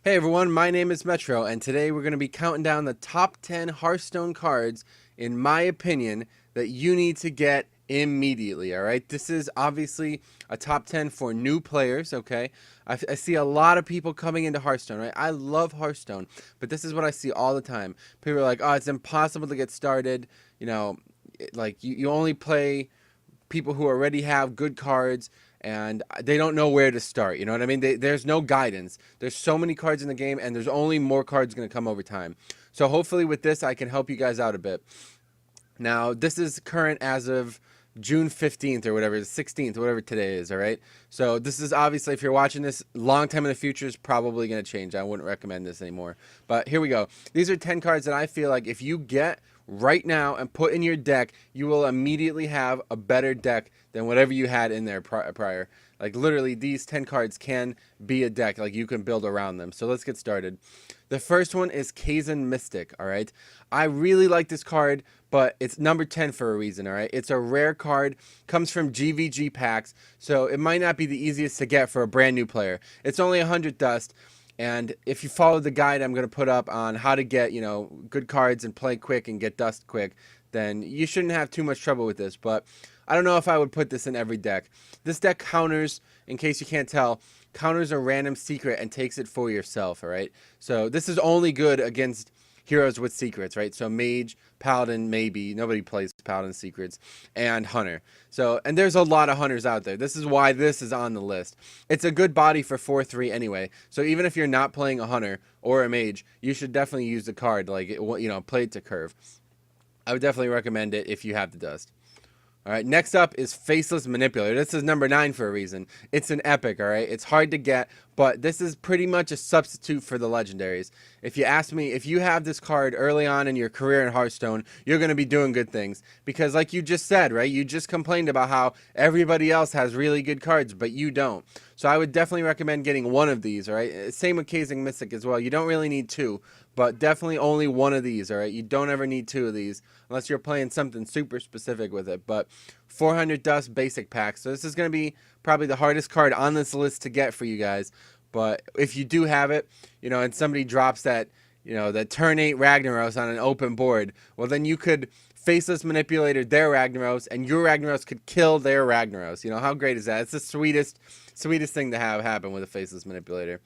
Hey everyone, my name is Metro, and today we're going to be counting down the top 10 Hearthstone cards, in my opinion, that you need to get immediately, alright? This is obviously a top 10 for new players, okay? I see a lot of people coming into Hearthstone, right? I love Hearthstone, but this is what I see all the time. People are like, oh, it's impossible to get started, like you only play people who already have good cards and they don't know where to start. You know what I mean? There's no guidance. There's so many cards in the game, and there's only more cards going to come over time. So hopefully with this, I can help you guys out a bit. Now, this is current as of June 15th or whatever, 16th, whatever today is, all right? So this is obviously, if you're watching this, long time in the future is probably going to change. I wouldn't recommend this anymore. But here we go. These are 10 cards that I feel like if you get right now and put in your deck, you will immediately have a better deck than whatever you had in there prior. Like literally, these 10 cards can be a deck. Like you can build around them. So let's get started. The first one is Kazan Mystic, all right? I really like this card, but it's number 10 for a reason, all right? It's a rare card, comes from GVG packs, so it might not be the easiest to get for a brand new player. It's only 100 dust, and if you follow the guide I'm going to put up on how to get, good cards and play quick and get dust quick, then you shouldn't have too much trouble with this. But I don't know if I would put this in every deck. This deck counters, in case you can't tell, counters a random secret and takes it for yourself, all right? So this is only good against heroes with secrets, right? So Mage, Paladin, maybe. Nobody plays Paladin secrets. And Hunter. So, and there's a lot of Hunters out there. This is why this is on the list. It's a good body for 4-3 anyway. So even if you're not playing a Hunter or a Mage, you should definitely use the card, like, play it to curve. I would definitely recommend it if you have the dust. All right, next up is Faceless Manipulator. This is number 9 for a reason. It's an epic, all right? It's hard to get, but this is pretty much a substitute for the legendaries. If you ask me, if you have this card early on in your career in Hearthstone, you're going to be doing good things. Because like you just said, right, you just complained about how everybody else has really good cards, but you don't. So I would definitely recommend getting one of these, all right? Same with Kazan Mystic as well. You don't really need two, but definitely only one of these, all right? You don't ever need two of these unless you're playing something super specific with it. But 400 dust basic pack. So this is going to be probably the hardest card on this list to get for you guys. But if you do have it, and somebody drops that, that turn 8 Ragnaros on an open board, well, then you could Faceless Manipulator their Ragnaros, and your Ragnaros could kill their Ragnaros. How great is that? It's the sweetest thing to have happen with a Faceless Manipulator.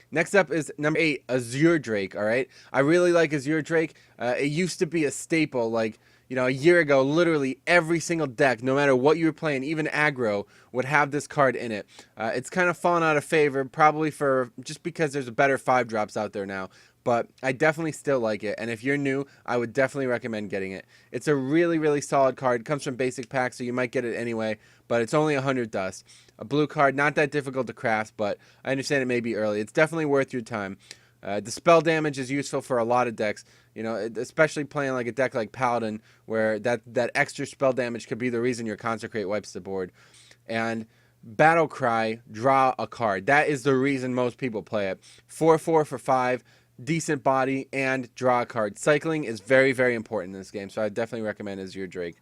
Next up is number 8, Azure Drake, all right? I really like Azure Drake. It used to be a staple, like, a year ago, literally every single deck, no matter what you were playing, even aggro, would have this card in it. It's kind of fallen out of favor, probably just because there's a better 5-drops out there now. But I definitely still like it, and if you're new, I would definitely recommend getting it. It's a really, really solid card. It comes from basic packs, so you might get it anyway, but it's only 100 dust. A blue card, not that difficult to craft, but I understand it may be early. It's definitely worth your time. The spell damage is useful for a lot of decks, especially playing like a deck like Paladin, where that extra spell damage could be the reason your Consecrate wipes the board. And Battle Cry, draw a card. That is the reason most people play it. 4/4 for 5. Decent body, and draw a card. Cycling is very, very important in this game, so I definitely recommend Azure Drake.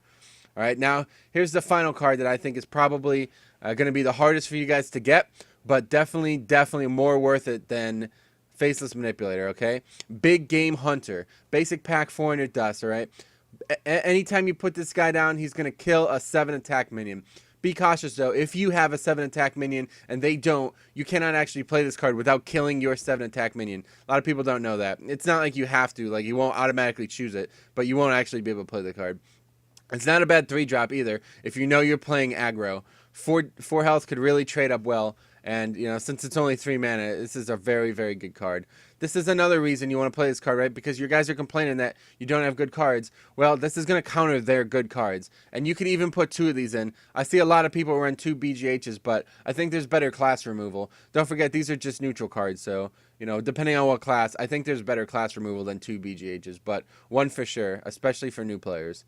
All right, now here's the final card that I think is probably going to be the hardest for you guys to get, but definitely, definitely more worth it than Faceless Manipulator, okay? Big Game Hunter. Basic pack, 400 dust, all right? Anytime you put this guy down, he's going to kill a 7 attack minion. Be cautious, though. If you have a 7 attack minion and they don't, you cannot actually play this card without killing your 7 attack minion. A lot of people don't know that. It's not like you have to. Like, you won't automatically choose it, but you won't actually be able to play the card. It's not a bad 3-drop either if you know you're playing aggro. 4 health could really trade up well, and since it's only 3 mana, this is a very, very good card. This is another reason you want to play this card, right? Because your guys are complaining that you don't have good cards. Well, this is going to counter their good cards, and you can even put 2 of these in. I see a lot of people run 2 BGHs, but I think there's better class removal. Don't forget, these are just neutral cards, so depending on what class, I think there's better class removal than 2 BGHs, but 1 for sure, especially for new players.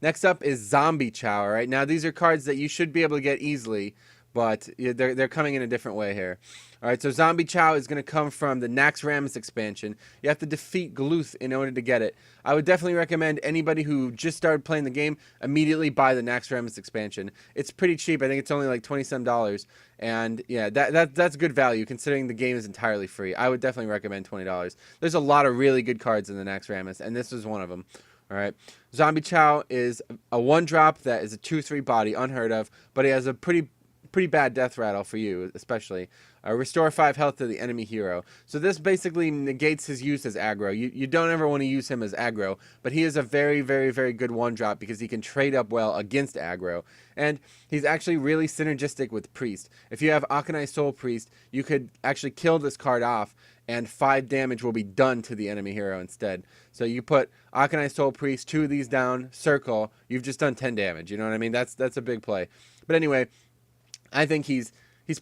Next up is Zombie Chow, right? Now, these are cards that you should be able to get easily, but yeah, they're coming in a different way here. All right, so Zombie Chow is going to come from the Naxxramas expansion. You have to defeat Gluth in order to get it. I would definitely recommend anybody who just started playing the game immediately buy the Naxxramas expansion. It's pretty cheap. I think it's only like $20 some, and yeah, that's good value considering the game is entirely free. I would definitely recommend $20. There's a lot of really good cards in the Naxxramas, and this is one of them. All right, Zombie Chow is a 1-drop that is a 2/3 body, unheard of, but he has a pretty bad death rattle for you, especially. Restore 5 health to the enemy hero. So this basically negates his use as aggro. You don't ever want to use him as aggro, but he is a very, very, very good 1-drop because he can trade up well against aggro. And he's actually really synergistic with Priest. If you have Akanai Soul Priest, you could actually kill this card off, and 5 damage will be done to the enemy hero instead. So you put Akanai Soul Priest, 2 of these down, circle, you've just done 10 damage. You know what I mean? That's a big play. But anyway, I think he's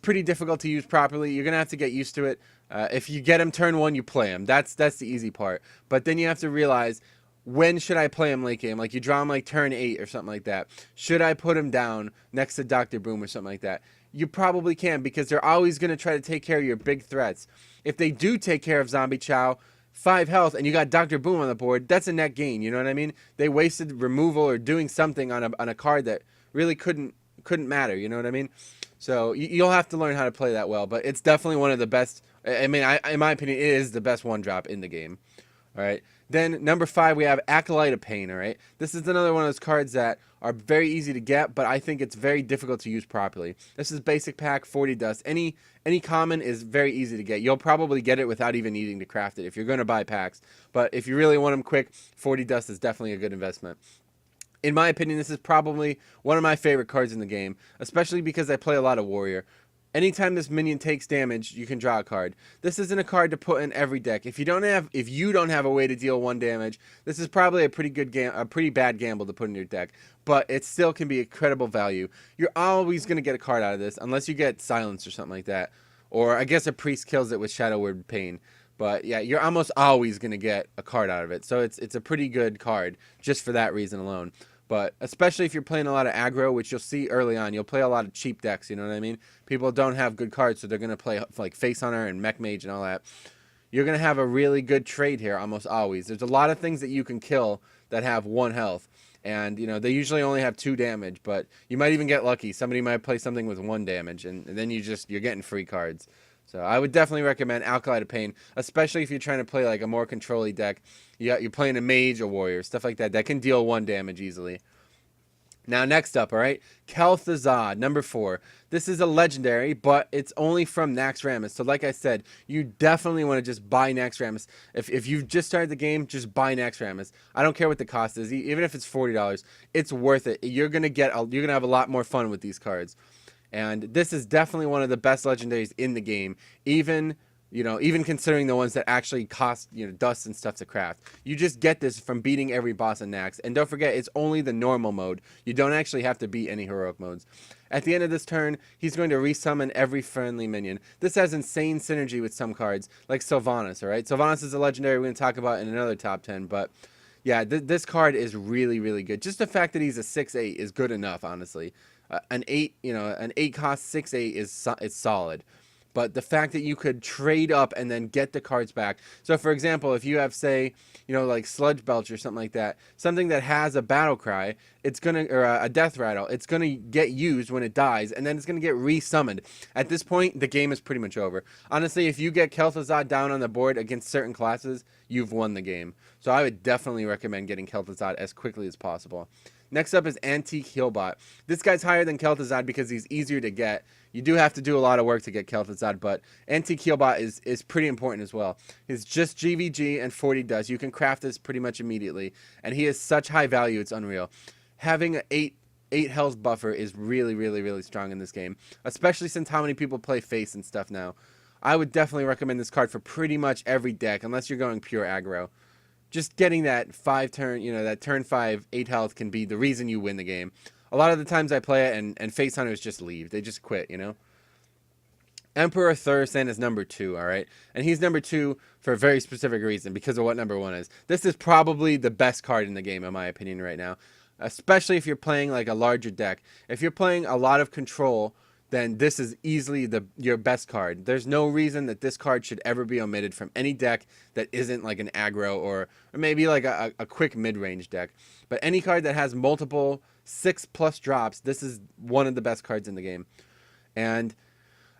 pretty difficult to use properly. You're going to have to get used to it. If you get him turn 1, you play him. That's the easy part. But then you have to realize, when should I play him late game? Like you draw him like turn 8 or something like that. Should I put him down next to Dr. Boom or something like that? You probably can, because they're always going to try to take care of your big threats. If they do take care of Zombie Chow, 5 health, and you got Dr. Boom on the board, that's a net gain. You know what I mean? They wasted removal or doing something on a card that really couldn't matter. You know what I mean? So you'll have to learn how to play that well, but it's definitely one of the best. I mean, in my opinion, it is the best 1-drop in the game. All right. Then number 5, we have Acolyte of Pain. All right. This is another one of those cards that are very easy to get, but I think it's very difficult to use properly. This is basic pack, 40 dust. Any common is very easy to get. You'll probably get it without even needing to craft it if you're going to buy packs. But if you really want them quick, 40 dust is definitely a good investment. In my opinion, this is probably one of my favorite cards in the game, especially because I play a lot of Warrior. Anytime this minion takes damage, you can draw a card. This isn't a card to put in every deck. If you don't have a way to deal 1 damage, this is probably a pretty bad gamble to put in your deck. But it still can be incredible value. You're always going to get a card out of this, unless you get Silence or something like that. Or I guess a Priest kills it with Shadow Word Pain. But yeah, you're almost always going to get a card out of it. So it's a pretty good card just for that reason alone. But especially if you're playing a lot of aggro, which you'll see early on, you'll play a lot of cheap decks, you know what I mean? People don't have good cards, so they're going to play like Face Hunter and Mech Mage and all that. You're going to have a really good trade here almost always. There's a lot of things that you can kill that have 1 health. And, you know, they usually only have 2 damage, but you might even get lucky. Somebody might play something with 1 damage, and then you're getting free cards. So I would definitely recommend Acolyte of Pain, especially if you're trying to play like a more control-y deck. You're playing a mage or warrior, stuff like that. That can deal 1 damage easily. Now, next up, all right, Kel'thuzad, number 4. This is a legendary, but it's only from Naxxramas. So like I said, you definitely want to just buy Naxxramas. If you've just started the game, just buy Naxxramas. I don't care what the cost is. Even if it's $40, it's worth it. You're going to have a lot more fun with these cards. And this is definitely one of the best legendaries in the game, even considering the ones that actually cost, dust and stuff to craft. You just get this from beating every boss in Nax. And don't forget, it's only the normal mode. You don't actually have to beat any heroic modes. At the end of this turn, he's going to resummon every friendly minion. This has insane synergy with some cards, like Sylvanas, all right? Sylvanas is a legendary we're going to talk about in another top 10, but yeah, this card is really, really good. Just the fact that he's a 6/8 is good enough, honestly. An 8 cost 6/8 is solid. But the fact that you could trade up and then get the cards back. So, for example, if you have, say, like Sludge Belch or something like that, something that has a battle cry, or a death rattle, it's gonna get used when it dies, and then it's gonna get resummoned. At this point, the game is pretty much over. Honestly, if you get Kel'Thuzad down on the board against certain classes, you've won the game. So I would definitely recommend getting Kel'Thuzad as quickly as possible. Next up is Antique Healbot. This guy's higher than Kel'Thuzad because he's easier to get. You do have to do a lot of work to get Kel'Thuzad, but Antique Healbot is pretty important as well. He's just GVG and 40 dust. You can craft this pretty much immediately, and he is such high value, it's unreal. Having an 8 health buffer is really, really, really strong in this game, especially since how many people play face and stuff now. I would definitely recommend this card for pretty much every deck, unless you're going pure aggro. Just getting that 5 turn, that turn 5, 8 health can be the reason you win the game. A lot of the times I play it and face hunters just leave. They just quit, Emperor Thursan is number 2, all right? And he's number 2 for a very specific reason, because of what number 1 is. This is probably the best card in the game, in my opinion, right now. Especially if you're playing like a larger deck. If you're playing a lot of control, then this is easily your best card. There's no reason that this card should ever be omitted from any deck that isn't like an aggro or maybe like a quick mid-range deck. But any card that has multiple 6+ drops, this is one of the best cards in the game. And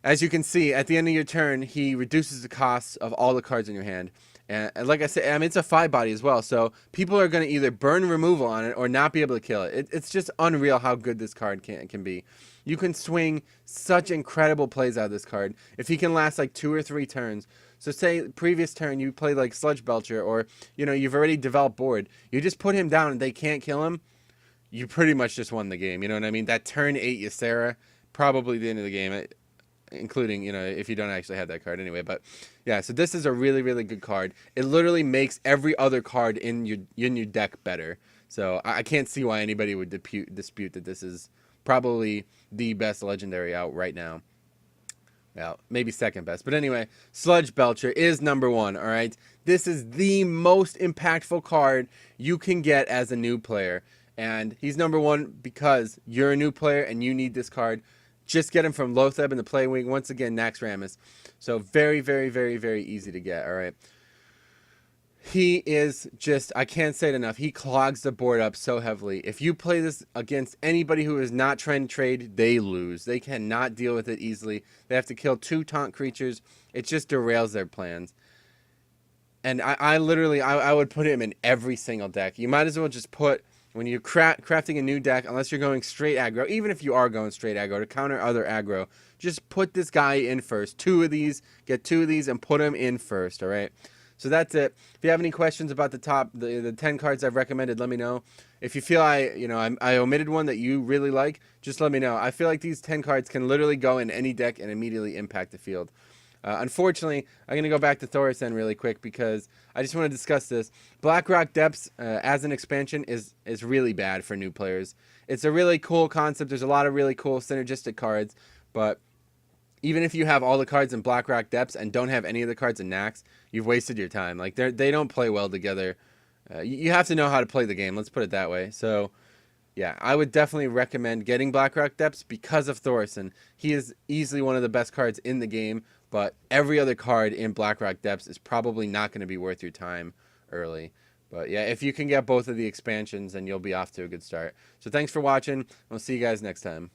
as you can see, at the end of your turn, he reduces the cost of all the cards in your hand. And like I said, I mean, it's a 5-body as well, so people are going to either burn removal on it or not be able to kill it. It's just unreal how good this card can be. You can swing such incredible plays out of this card if he can last like 2 or 3 turns. So say previous turn you played like Sludge Belcher, or you've already developed board. You just put him down and they can't kill him. You pretty much just won the game. You know what I mean? That turn 8 Ysera, probably the end of the game. Including, if you don't actually have that card anyway. But yeah, so this is a really, really good card. It literally makes every other card in your deck better. So I can't see why anybody would dispute that this is probably the best legendary out right now. Well, maybe second best. But anyway, Sludge Belcher is number 1, all right? This is the most impactful card you can get as a new player. And he's number 1 because you're a new player and you need this card. Just get him from Loatheb in the play wing. Once again, Naxxramas. So very, very, very, very easy to get, all right? He is just, I can't say it enough, he clogs the board up so heavily. If you play this against anybody who is not trying to trade, they lose. They cannot deal with it easily. They have to kill 2 taunt creatures. It just derails their plans. And I literally, I would put him in every single deck. You might as well just put... When you're crafting a new deck, unless you're going straight aggro, even if you are going straight aggro to counter other aggro, just put this guy in first. 2 of these, get 2 of these, and put him in first, all right? So that's it. If you have any questions about the 10 cards I've recommended, let me know. If you feel I omitted one that you really like, just let me know. I feel like these 10 cards can literally go in any deck and immediately impact the field. Unfortunately, I'm going to go back to Thaurissan really quick because I just want to discuss this. Blackrock Depths as an expansion is really bad for new players. It's a really cool concept. There's a lot of really cool synergistic cards, but even if you have all the cards in Blackrock Depths and don't have any of the cards in Nax, you've wasted your time. Like they don't play well together. You have to know how to play the game. Let's put it that way. So yeah, I would definitely recommend getting Blackrock Depths because of Thaurissan. He is easily one of the best cards in the game, but every other card in Blackrock Depths is probably not going to be worth your time early. But yeah, if you can get both of the expansions, then you'll be off to a good start. So thanks for watching. We'll see you guys next time.